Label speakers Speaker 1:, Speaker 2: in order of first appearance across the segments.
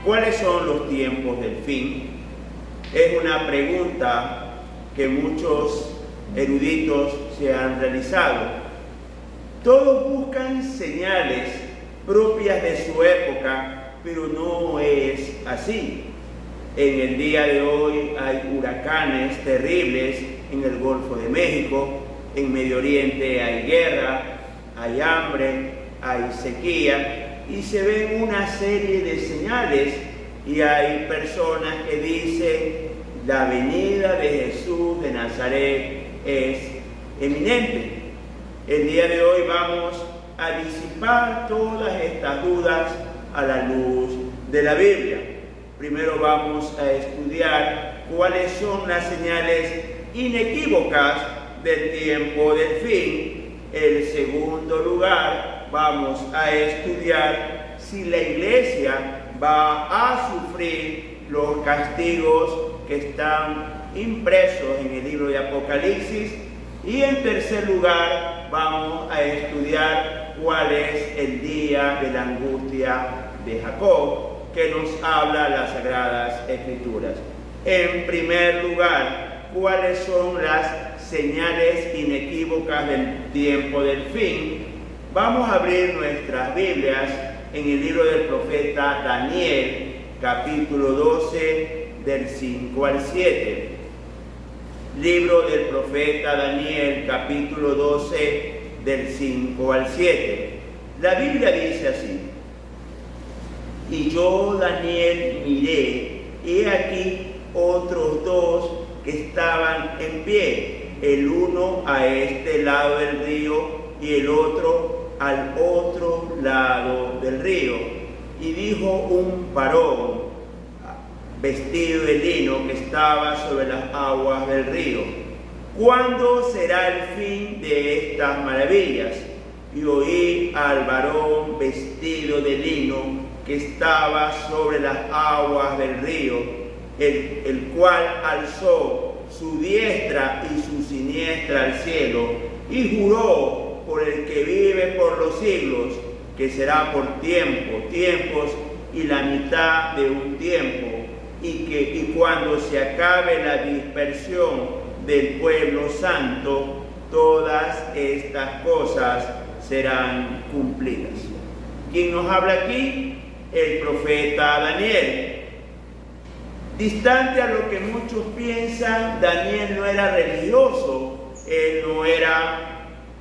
Speaker 1: ¿cuáles son los tiempos del fin? Es una pregunta que muchos eruditos se han realizado. Todos buscan señales propias de su época, pero no es así. En el día de hoy hay huracanes terribles en el Golfo de México, en Medio Oriente hay guerra, hay hambre, hay sequía, y se ven una serie de señales, y hay personas que dicen la venida de Jesús de Nazaret es eminente. El día de hoy vamos a disipar todas estas dudas a la luz de la Biblia. Primero vamos a estudiar cuáles son las señales inequívocas del tiempo del fin. En segundo lugar, vamos a estudiar si la iglesia va a sufrir los castigos que están impresos en el libro de Apocalipsis. Y en tercer lugar, vamos a estudiar cuál es el día de la angustia de Jacob, que nos habla las Sagradas Escrituras. En primer lugar, ¿cuáles son las señales inequívocas del tiempo del fin? Vamos a abrir nuestras Biblias en el libro del profeta Daniel, capítulo 12, del 5 al 7. Libro del profeta Daniel, capítulo 12, del 5 al 7. La Biblia dice así: y yo, Daniel, miré, he aquí otros dos que estaban en pie, el uno a este lado del río y el otro al otro lado del río. Y dijo un varón vestido de lino que estaba sobre las aguas del río: ¿cuándo será el fin de estas maravillas? Y oí al varón vestido de lino que estaba sobre las aguas del río, el cual alzó su diestra y su siniestra al cielo, y juró por el que vive por los siglos, que será por tiempos y la mitad de un tiempo, y cuando se acabe la dispersión del pueblo santo, todas estas cosas serán cumplidas. ¿Quién nos habla aquí? El profeta Daniel. Distante a lo que muchos piensan, Daniel no era religioso, él no era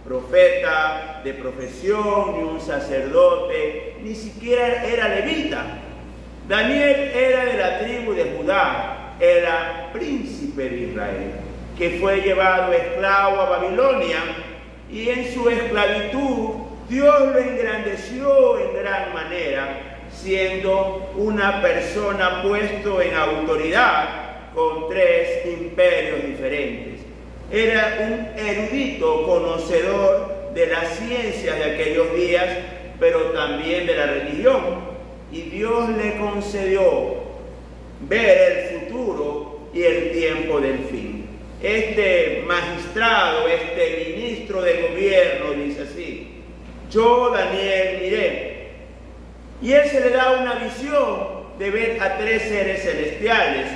Speaker 1: profeta de profesión, ni un sacerdote, ni siquiera era levita. Daniel era de la tribu de Judá, era príncipe de Israel, que fue llevado esclavo a Babilonia, y en su esclavitud Dios lo engrandeció en gran manera, siendo una persona puesto en autoridad con 3 imperios diferentes. Era un erudito conocedor de las ciencias de aquellos días, pero también de la religión, y Dios le concedió ver el futuro y el tiempo del fin. Este magistrado, este ministro de gobierno dice así: yo, Daniel, miré. Y él se le da una visión de ver a 3 seres celestiales,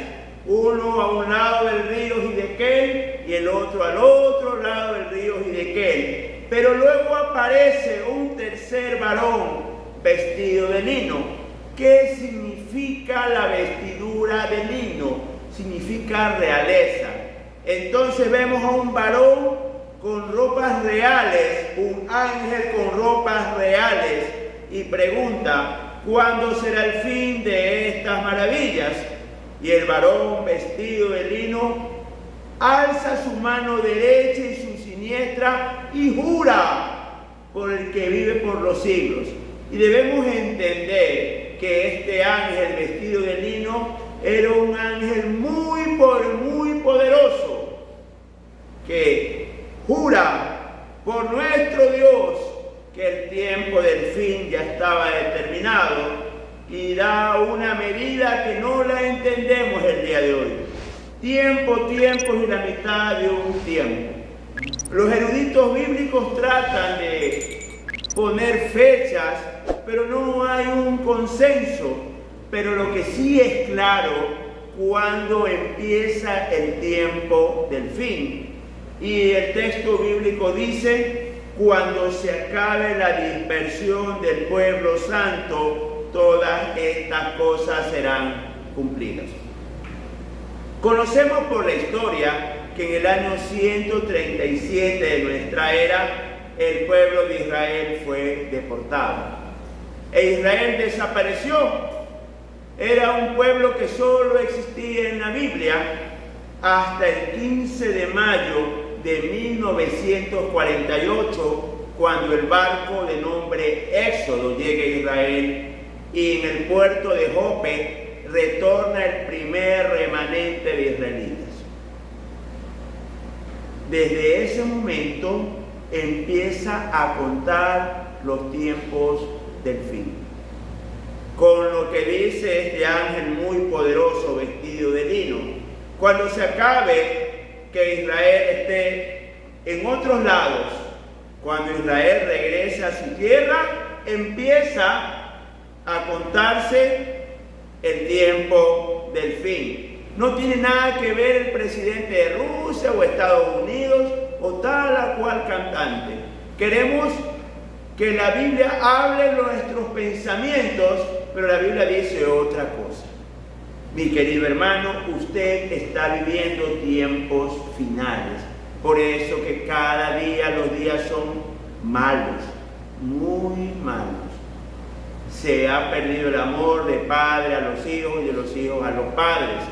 Speaker 1: uno a un lado del río Hidekel y el otro al otro lado del río Hidekel. Pero luego aparece un tercer varón vestido de lino. ¿Qué significa la vestidura de lino? Significa realeza. Entonces vemos a un varón con ropas reales, un ángel con ropas reales, y pregunta: ¿cuándo será el fin de estas maravillas? Y el varón vestido de lino alza su mano derecha y su siniestra y jura por el que vive por los siglos. Y debemos entender que este ángel vestido de lino era un ángel muy poderoso, que jura por nuestro Dios que el tiempo del fin ya estaba determinado, y da una medida que no la entendemos el día de hoy. Tiempos y la mitad de un tiempo. Los eruditos bíblicos tratan de poner fechas, pero no hay un consenso. pero lo que sí es claro, cuando empieza el tiempo del fin. Y el texto bíblico dice, cuando se acabe la dispersión del pueblo santo, todas estas cosas serán cumplidas. Conocemos por la historia que en el año 137 de nuestra era, el pueblo de Israel fue deportado. E Israel desapareció. Era un pueblo que solo existía en la Biblia hasta el 15 de mayo de 1948, cuando el barco de nombre Éxodo llega a Israel y en el puerto de Jope retorna el primer remanente de israelitas. Desde ese momento empieza a contar los tiempos del fin. Con lo que dice este ángel muy poderoso vestido de lino, cuando se acabe que Israel esté en otros lados, cuando Israel regrese a su tierra, empieza a contarse el tiempo del fin. No tiene nada que ver el presidente de Rusia o Estados Unidos o tal o cual cantante. Queremos que la Biblia hable nuestros pensamientos, pero la Biblia dice otra cosa. Mi querido hermano, usted está viviendo tiempos finales. Por eso que cada día los días son malos, muy malos. Se ha perdido el amor de padre a los hijos y de los hijos a los padres.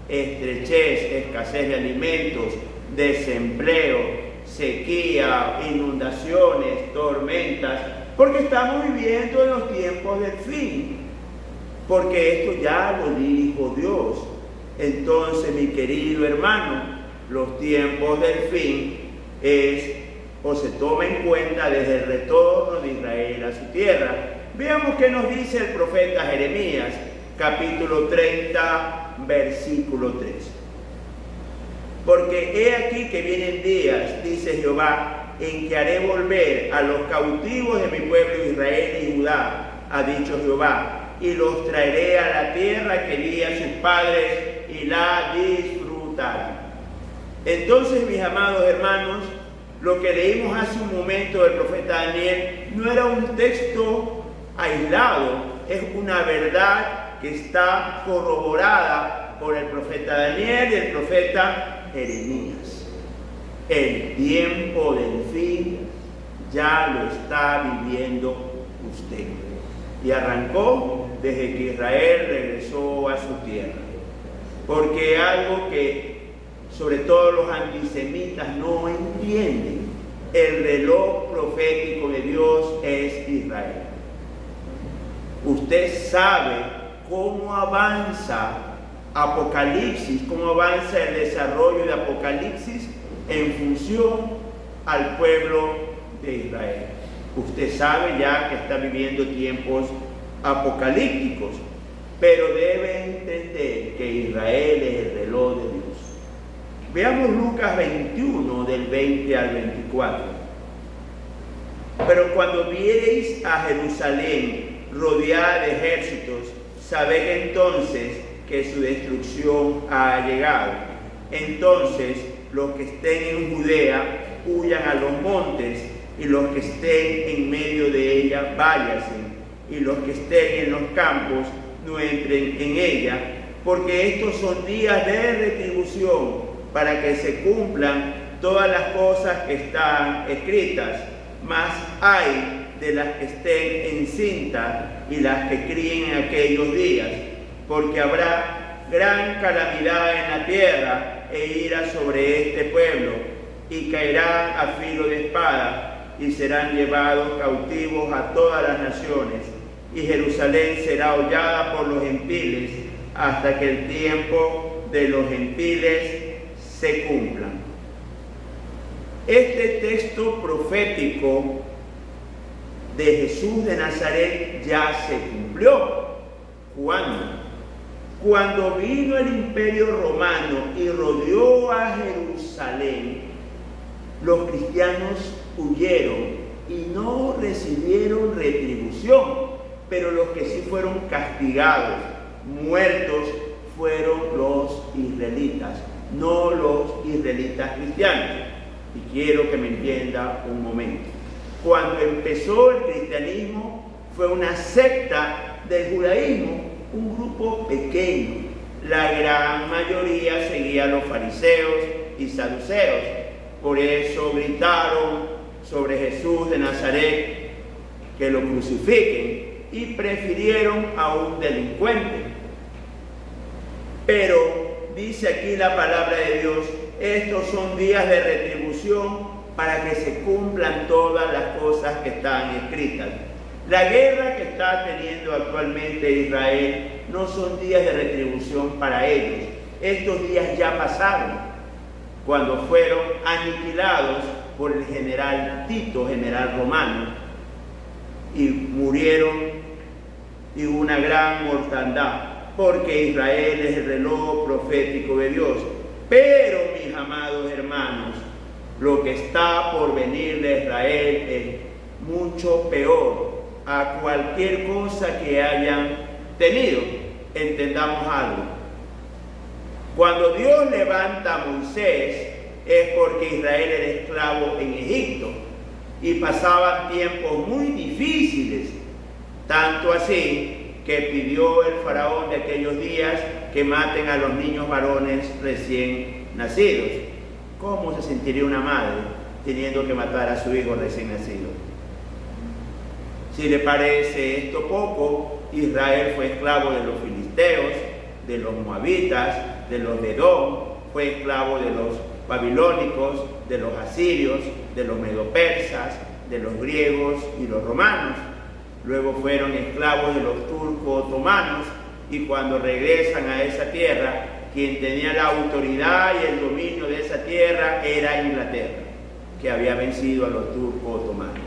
Speaker 1: Estrechez, escasez de alimentos, desempleo, sequía, inundaciones, tormentas, porque estamos viviendo en los tiempos del fin. Porque esto ya lo dijo Dios. Entonces, mi querido hermano, los tiempos del fin se toma en cuenta desde el retorno de Israel a su tierra. Veamos qué nos dice el profeta Jeremías, capítulo 30, versículo 3. Porque he aquí que vienen días, dice Jehová, en que haré volver a los cautivos de mi pueblo Israel y Judá, ha dicho Jehová, y los traeré a la tierra que di a sus padres y la disfrutarán. Entonces, mis amados hermanos, lo que leímos hace un momento del profeta Daniel no era un texto aislado, es una verdad que está corroborada por el profeta Daniel y el profeta Jeremías. El tiempo del fin ya lo está viviendo usted. Y arrancó desde que Israel regresó a su tierra. Porque algo que sobre todo los antisemitas no entienden, el reloj profético de Dios es Israel. Usted sabe cómo avanza Apocalipsis, cómo avanza el desarrollo de Apocalipsis en función al pueblo de Israel. Usted sabe ya que está viviendo tiempos apocalípticos, pero debe entender que Israel es el reloj de Dios. Veamos Lucas 21, del 20 al 24. Pero cuando viereis a Jerusalén rodeada de ejércitos, sabed entonces que su destrucción ha llegado. Entonces los que estén en Judea huyan a los montes, y los que estén en medio de ella váyanse, y los que estén en los campos no entren en ella, porque estos son días de retribución, para que se cumplan todas las cosas que están escritas. Mas hay de las que estén encintas y las que críen en aquellos días, porque habrá gran calamidad en la tierra e ira sobre este pueblo, y caerán a filo de espada, y serán llevados cautivos a todas las naciones, y Jerusalén será hollada por los gentiles, hasta que el tiempo de los gentiles se cumpla. Este texto profético de Jesús de Nazaret ya se cumplió. ¿Cuándo? Cuando vino el Imperio Romano y rodeó a Jerusalén, los cristianos huyeron y no recibieron retribución, pero los que sí fueron castigados muertos fueron los israelitas, no los israelitas cristianos. Y quiero que me entienda un momento. Cuando empezó el cristianismo, fue una secta del judaísmo, un grupo pequeño. La gran mayoría seguía a los fariseos y saduceos. Por eso gritaron sobre Jesús de Nazaret que lo crucifiquen y prefirieron a un delincuente. Pero dice aquí la palabra de Dios, estos son días de retribución para que se cumplan todas las cosas que están escritas. La guerra que está teniendo actualmente Israel no son días de retribución para ellos. Estos días ya pasaron, cuando fueron aniquilados por el general Tito, general romano, y murieron y hubo una gran mortandad, porque Israel es el reloj profético de Dios. Pero, mis amados hermanos, lo que está por venir de Israel es mucho peor a cualquier cosa que hayan tenido. Entendamos algo. Cuando Dios levanta a Moisés es porque Israel era esclavo en Egipto y pasaban tiempos muy difíciles, tanto así que pidió el faraón de aquellos días que maten a los niños varones recién nacidos. ¿Cómo se sentiría una madre teniendo que matar a su hijo recién nacido? Si le parece esto poco, Israel fue esclavo de los filisteos, de los moabitas, de los de Edom, fue esclavo de los babilónicos, de los asirios, de los medopersas, de los griegos y los romanos. Luego fueron esclavos de los turcos otomanos, y cuando regresan a esa tierra, quien tenía la autoridad y el dominio de esa tierra era Inglaterra, que había vencido a los turcos otomanos.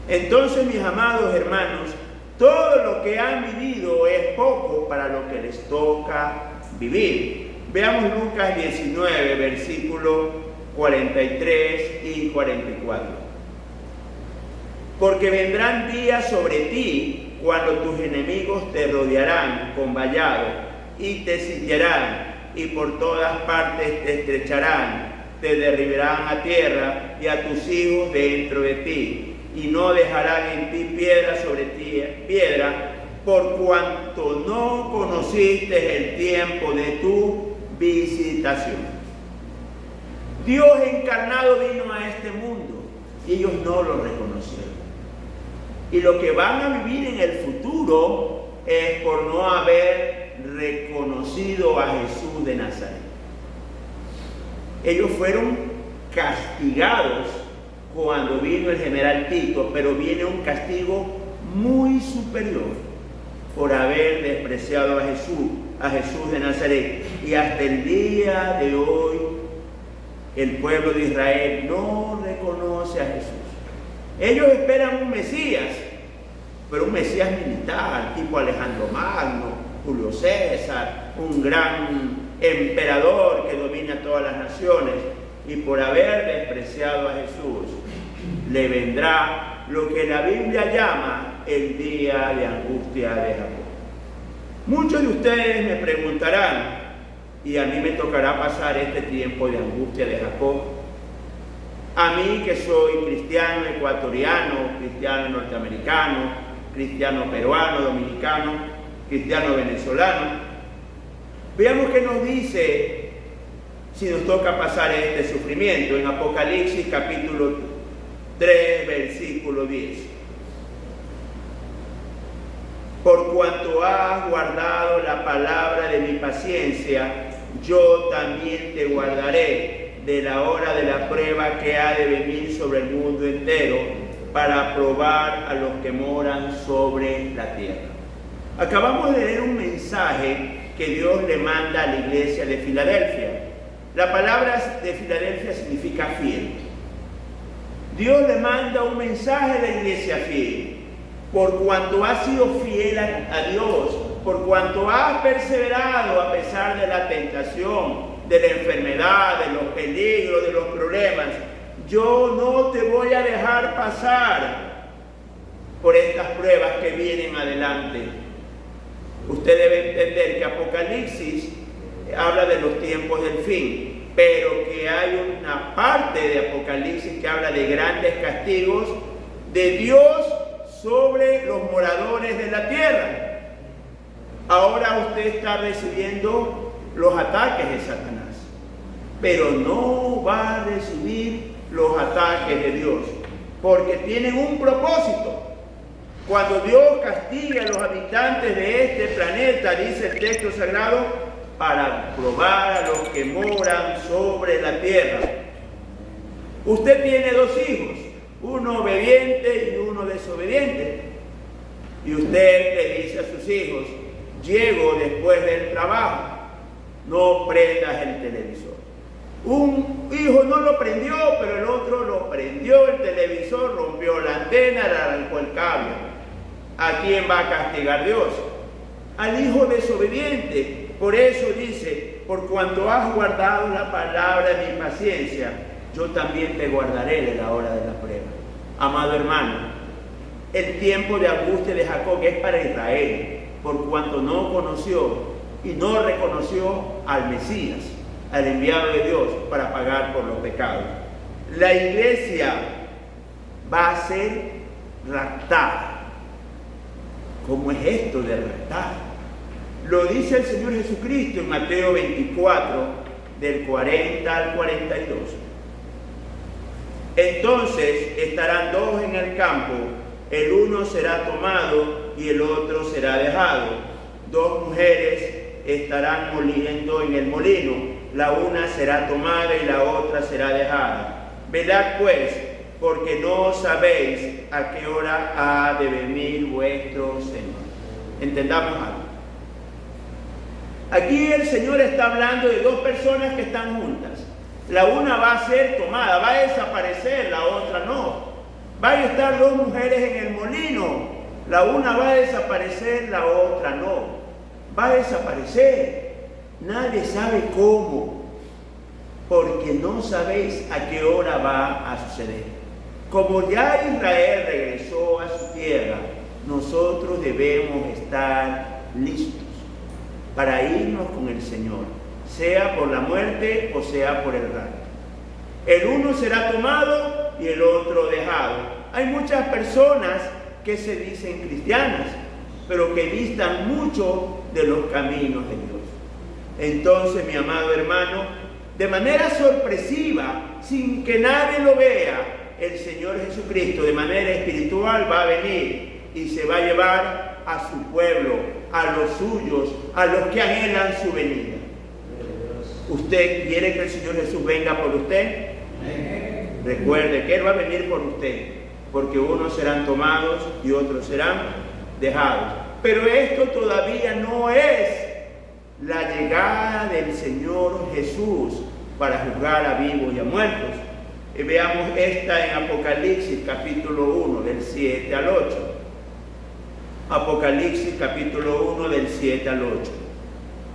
Speaker 1: Entonces, mis amados hermanos, todo lo que han vivido es poco para lo que les toca vivir. Veamos Lucas 19, versículos 43 y 44. Porque vendrán días sobre ti cuando tus enemigos te rodearán con vallado y te sitiarán y por todas partes te estrecharán, te derribarán a tierra y a tus hijos dentro de ti, y no dejarán en ti piedra sobre ti piedra, por cuanto no conociste el tiempo de tu visitación. Dios encarnado vino a este mundo y ellos no lo reconocieron. Y lo que van a vivir en el futuro es por no haber reconocido a Jesús de Nazaret. Ellos fueron castigados cuando vino el general Tito, pero viene un castigo muy superior por haber despreciado a Jesús de Nazaret. Y hasta el día de hoy el pueblo de Israel no reconoce a Jesús. Ellos esperan un Mesías, pero un Mesías militar, tipo Alejandro Magno, Julio César, un gran emperador que domina todas las naciones. Y por haber despreciado a Jesús, le vendrá lo que la Biblia llama el día de angustia de Jacob. Muchos de ustedes me preguntarán, y a mí me tocará pasar este tiempo de angustia de Jacob. A mí que soy cristiano ecuatoriano, cristiano norteamericano, cristiano peruano, dominicano, cristiano venezolano. Veamos qué nos dice si nos toca pasar este sufrimiento en Apocalipsis capítulo 3, versículo 10. Por cuanto has guardado la palabra de mi paciencia, yo también te guardaré de la hora de la prueba que ha de venir sobre el mundo entero, para probar a los que moran sobre la tierra. Acabamos de leer un mensaje que Dios le manda a la iglesia de Filadelfia. La palabra de Filadelfia significa fiel. Dios le manda un mensaje a la iglesia fiel. Por cuanto has sido fiel a Dios, por cuanto has perseverado a pesar de la tentación, de la enfermedad, de los peligros, de los problemas, yo no te voy a dejar pasar por estas pruebas que vienen adelante. Usted debe entender que Apocalipsis habla de los tiempos del fin, pero que hay una parte de Apocalipsis que habla de grandes castigos de Dios sobre los moradores de la tierra. Ahora usted está recibiendo los ataques de Satanás, pero no va a recibir los ataques de Dios, porque tienen un propósito. Cuando Dios castiga a los habitantes de este planeta, dice el texto sagrado, para probar a los que moran sobre la tierra. Usted tiene dos hijos, uno obediente y uno desobediente. Y usted le dice a sus hijos, llego después del trabajo, no prendas el televisor. Un hijo no lo prendió, pero el otro lo prendió el televisor, rompió la antena, le arrancó el cable. ¿A quién va a castigar Dios? Al hijo desobediente. Por eso dice, por cuanto has guardado la palabra de mi paciencia, yo también te guardaré de la hora de la prueba. Amado hermano, el tiempo de angustia de Jacob es para Israel, por cuanto no conoció y no reconoció al Mesías, al enviado de Dios para pagar por los pecados. La iglesia va a ser raptada. ¿Cómo es esto de raptar? Lo dice el Señor Jesucristo en Mateo 24, del 40 al 42. Entonces estarán dos en el campo, el uno será tomado y el otro será dejado. Dos mujeres estarán moliendo en el molino, la una será tomada y la otra será dejada. Velad pues, porque no sabéis a qué hora ha de venir vuestro Señor. Entendamos algo. Aquí el Señor está hablando de dos personas que están juntas. La una va a ser tomada, va a desaparecer, la otra no. Van a estar dos mujeres en el molino, la una va a desaparecer, la otra no. Va a desaparecer. Nadie sabe cómo, porque no sabéis a qué hora va a suceder. Como ya Israel regresó a su tierra, nosotros debemos estar listos para irnos con el Señor, sea por la muerte o sea por el rapto. El uno será tomado y el otro dejado. Hay muchas personas que se dicen cristianas, pero que distan mucho de los caminos de Dios. Entonces, mi amado hermano, de manera sorpresiva, sin que nadie lo vea, el Señor Jesucristo de manera espiritual va a venir y se va a llevar a su pueblo, a los suyos, a los que anhelan su venida. ¿Usted quiere que el Señor Jesús venga por usted? Recuerde que Él va a venir por usted, porque unos serán tomados y otros serán dejados. Pero esto todavía no es la llegada del Señor Jesús para juzgar a vivos y a muertos. Veamos esta en Apocalipsis capítulo 1 del 7 al 8. Apocalipsis capítulo 1 del 7 al 8.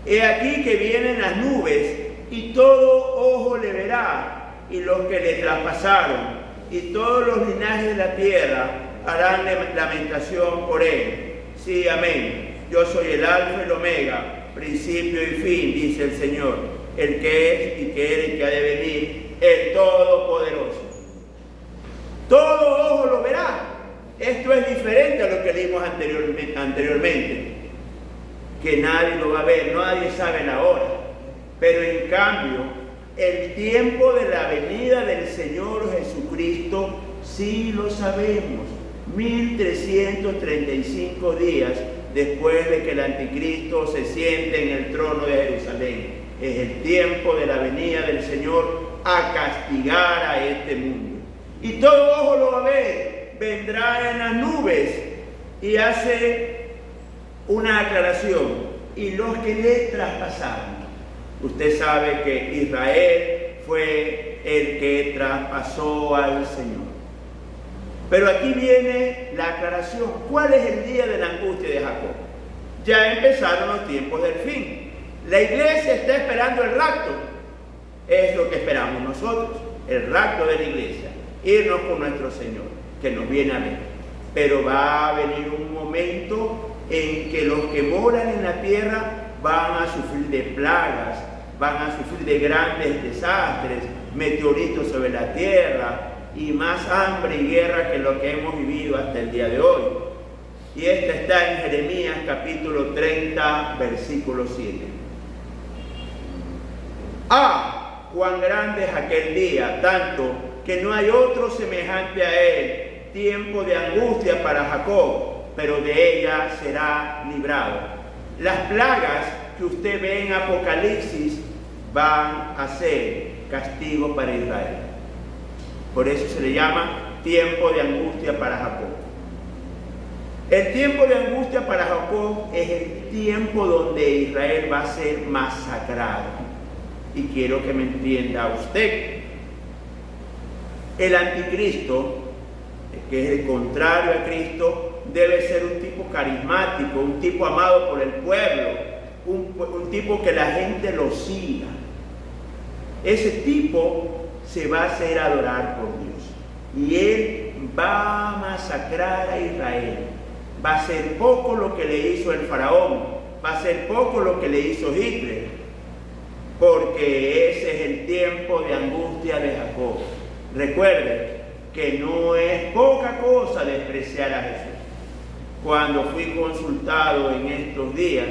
Speaker 1: He aquí que vienen las nubes y todo ojo le verá, y los que le traspasaron, y todos los linajes de la tierra harán lamentación por él. Sí, amén. Yo soy el Alfa y el Omega, principio y fin, dice el Señor, el que es y que era y que ha de venir, el Todopoderoso. Todo ojo lo verá. Esto es diferente a lo que leímos anteriormente, que nadie lo va a ver, nadie sabe la hora. Pero en cambio, el tiempo de la venida del Señor Jesucristo sí lo sabemos. 1335 días después de que el anticristo se siente en el trono de Jerusalén. Es el tiempo de la venida del Señor a castigar a este mundo. Y todo ojo lo va a ver. Vendrá en las nubes y hace una aclaración. Y los que le traspasaron. Usted sabe que Israel fue el que traspasó al Señor. Pero aquí viene la aclaración. ¿Cuál es el día de la angustia de Jacob? Ya empezaron los tiempos del fin. La iglesia está esperando el rapto. Es lo que esperamos nosotros, el rapto de la iglesia. Irnos con nuestro Señor, que nos viene a ver. Pero va a venir un momento en que los que moran en la tierra van a sufrir de plagas, van a sufrir de grandes desastres, meteoritos sobre la tierra y más hambre y guerra que lo que hemos vivido hasta el día de hoy. Y esta está en Jeremías capítulo 30, versículo 7. ¡Ah! ¡Cuán grande es aquel día! Tanto que no hay otro semejante a él. Tiempo de angustia para Jacob, pero de ella será librado. Las plagas que usted ve en Apocalipsis van a ser castigo para Israel. Por eso se le llama tiempo de angustia para Jacob. El tiempo de angustia para Jacob es el tiempo donde Israel va a ser masacrado. Y quiero que me entienda usted. El anticristo, que es el contrario a Cristo, debe ser un tipo carismático, un tipo amado por el pueblo, un tipo que la gente lo siga. Ese tipo se va a hacer adorar por Dios y él va a masacrar a Israel. Va a ser poco lo que le hizo el faraón, va a ser poco lo que le hizo Hitler, porque ese es el tiempo de angustia de Jacob. Recuerden que no es poca cosa despreciar a Jesús. Cuando fui consultado en estos días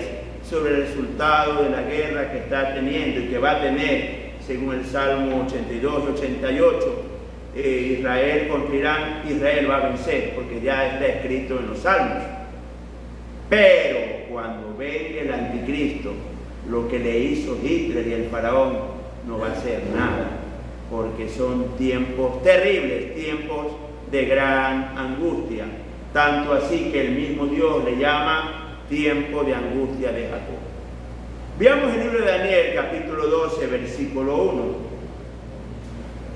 Speaker 1: sobre el resultado de la guerra que está teniendo y que va a tener, según el Salmo 82 y 88, Israel contra Irán, Israel va a vencer, porque ya está escrito en los Salmos. Pero cuando venga el anticristo, lo que le hizo Hitler y el faraón no va a hacer nada, porque son tiempos terribles, tiempos de gran angustia, tanto así que el mismo Dios le llama tiempo de angustia de Jacob. Veamos el libro de Daniel, capítulo 12, versículo 1.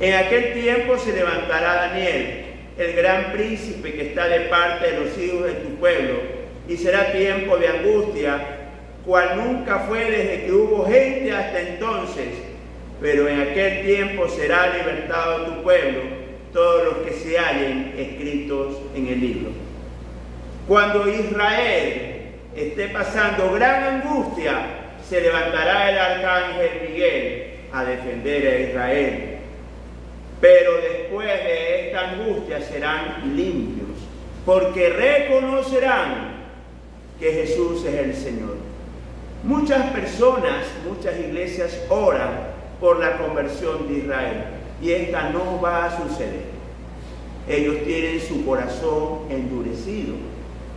Speaker 1: En aquel tiempo se levantará Daniel, el gran príncipe que está de parte de los hijos de tu pueblo, y será tiempo de angustia, cual nunca fue desde que hubo gente hasta entonces. Pero en aquel tiempo será libertado tu pueblo, todos los que se hallen escritos en el libro. Cuando Israel esté pasando gran angustia, se levantará el arcángel Miguel a defender a Israel. Pero después de esta angustia serán limpios, porque reconocerán que Jesús es el Señor. Muchas personas, muchas iglesias oran por la conversión de Israel, y esta no va a suceder. Ellos tienen su corazón endurecido.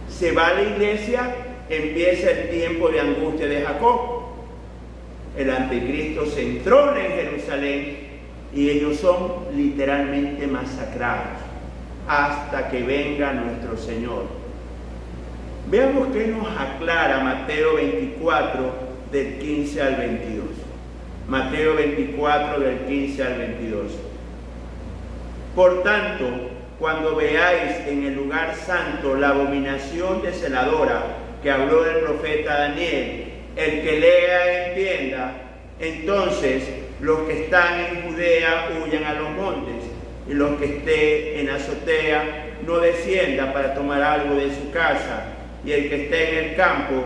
Speaker 1: Se va a la iglesia, empieza el tiempo de angustia de Jacob. El anticristo se entrona en Jerusalén y ellos son literalmente masacrados hasta que venga nuestro Señor. Veamos qué nos aclara Mateo 24 del 15 al 22. Mateo 24 del 15 al 22. Por tanto, cuando veáis en el lugar santo la abominación desoladora que habló el profeta Daniel, el que lea entienda, entonces los que están en Judea huyan a los montes, y los que estén en azotea no descienda para tomar algo de su casa, y el que esté en el campo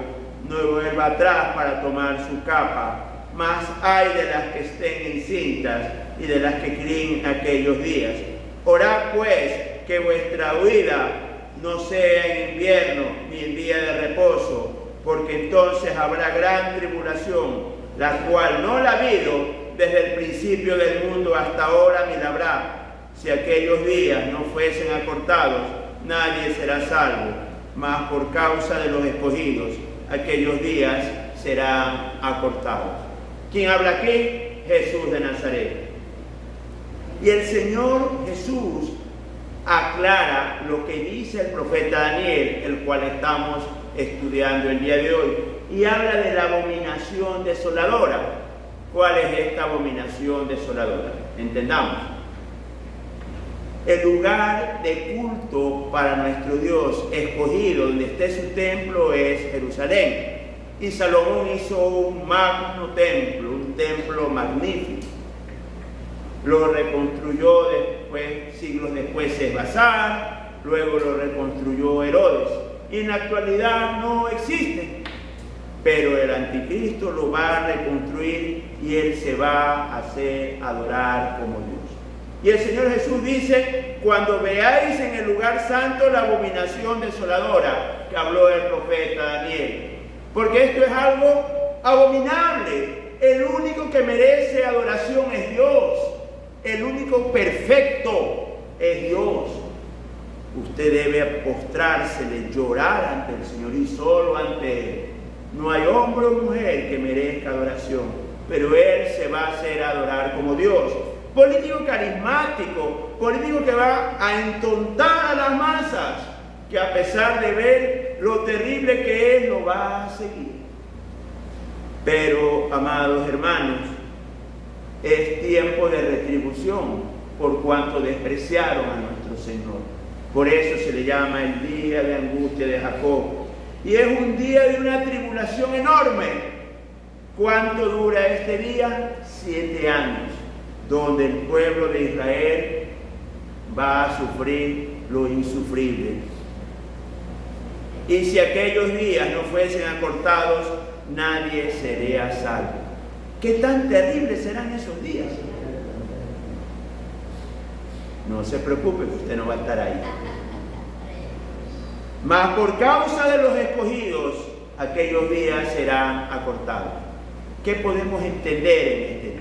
Speaker 1: no vuelva atrás para tomar su capa. Mas hay de las que estén encintas y de las que críen aquellos días. Orad pues que vuestra huida no sea en invierno ni en día de reposo, porque entonces habrá gran tribulación, la cual no la ha habido desde el principio del mundo hasta ahora ni la habrá. Si aquellos días no fuesen acortados, nadie será salvo, mas por causa de los escogidos, aquellos días serán acortados. ¿Quién habla aquí? Jesús de Nazaret. Y el Señor Jesús aclara lo que dice el profeta Daniel, el cual estamos estudiando el día de hoy, y habla de la abominación desoladora. ¿Cuál es esta abominación desoladora? Entendamos. El lugar de culto para nuestro Dios escogido, donde esté su templo, es Jerusalén. Y Salomón hizo un magno templo, un templo magnífico. Lo reconstruyó después, siglos después, Esbazar, luego lo reconstruyó Herodes. y en la actualidad no existe. Pero el anticristo lo va a reconstruir y él se va a hacer adorar como Dios. Y el Señor Jesús dice: cuando veáis en el lugar santo la abominación desoladora que habló el profeta Daniel. Porque esto es algo abominable. El único que merece adoración es Dios. El único perfecto es Dios. Usted debe postrársele, llorar ante el Señor y solo ante Él. No hay hombre o mujer que merezca adoración, pero Él se va a hacer adorar como Dios. Político carismático, político que va a entontar a las masas, que a pesar de ver lo terrible que es, lo va a seguir. Pero, amados hermanos, es tiempo de retribución por cuanto despreciaron a nuestro Señor. Por eso se le llama el día de angustia de Jacob. Y es un día de una tribulación enorme. ¿Cuánto dura este día? 7 años, donde el pueblo de Israel va a sufrir lo insufrible. Y si aquellos días no fuesen acortados, nadie sería salvo. ¿Qué tan terribles serán esos días? No se preocupe, usted no va a estar ahí. Mas por causa de los escogidos, aquellos días serán acortados. ¿Qué podemos entender en este día?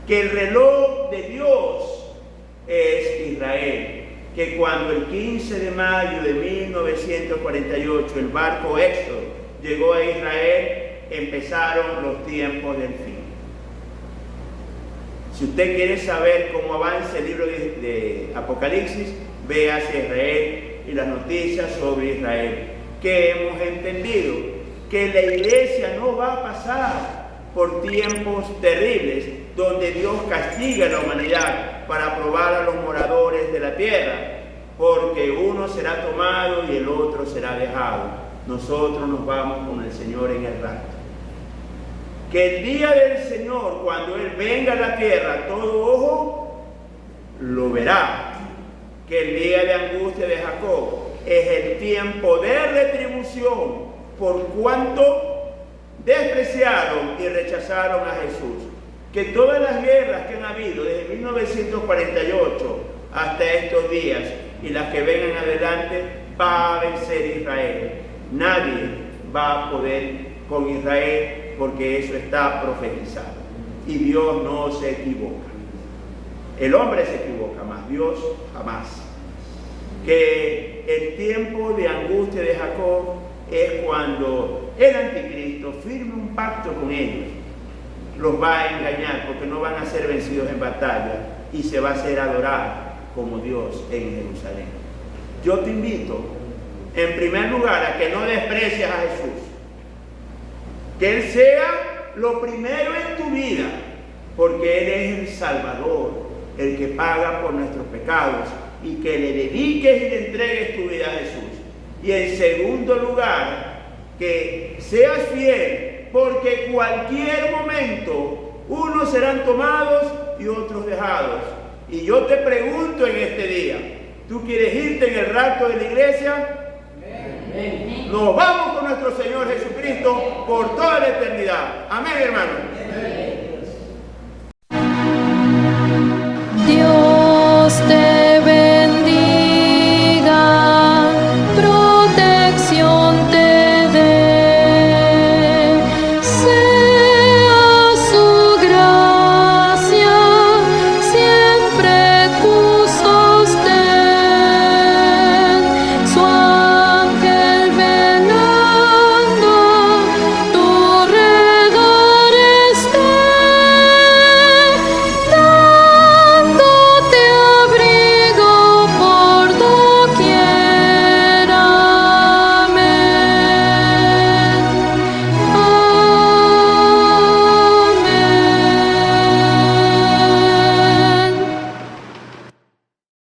Speaker 1: Que el reloj de Dios es Israel. Que cuando el 15 de mayo de 1948 el barco Éxodo llegó a Israel, empezaron los tiempos del fin. Si usted quiere saber cómo avanza el libro de Apocalipsis, véase Israel y las noticias sobre Israel. Que hemos entendido que la iglesia no va a pasar por tiempos terribles donde Dios castiga a la humanidad para probar a los moradores de la tierra, porque uno será tomado y el otro será dejado. Nosotros nos vamos con el Señor en el rapto. Que el día del Señor, cuando Él venga a la tierra, todo ojo lo verá. Que el día de angustia de Jacob es el tiempo de retribución por cuanto despreciaron y rechazaron a Jesús. Que todas las guerras que han habido desde 1948 hasta estos días y las que vengan adelante, va a vencer Israel. Nadie va a poder con Israel, porque eso está profetizado. Y Dios no se equivoca. El hombre se equivoca, mas Dios jamás. Que el tiempo de angustia de Jacob es cuando el anticristo firme un pacto con ellos. Los va a engañar porque no van a ser vencidos en batalla y se va a hacer adorar como Dios en Jerusalén. Yo te invito, en primer lugar, a que no desprecies a Jesús. Que Él sea lo primero en tu vida, porque Él es el Salvador, el que paga por nuestros pecados, y que le dediques y le entregues tu vida a Jesús. Y en segundo lugar, que seas fiel, porque cualquier momento unos serán tomados y otros dejados. Y yo te pregunto en este día, ¿tú quieres irte en el rapto de la iglesia? Nos vamos con nuestro Señor Jesucristo por toda la eternidad. Amén, hermanos.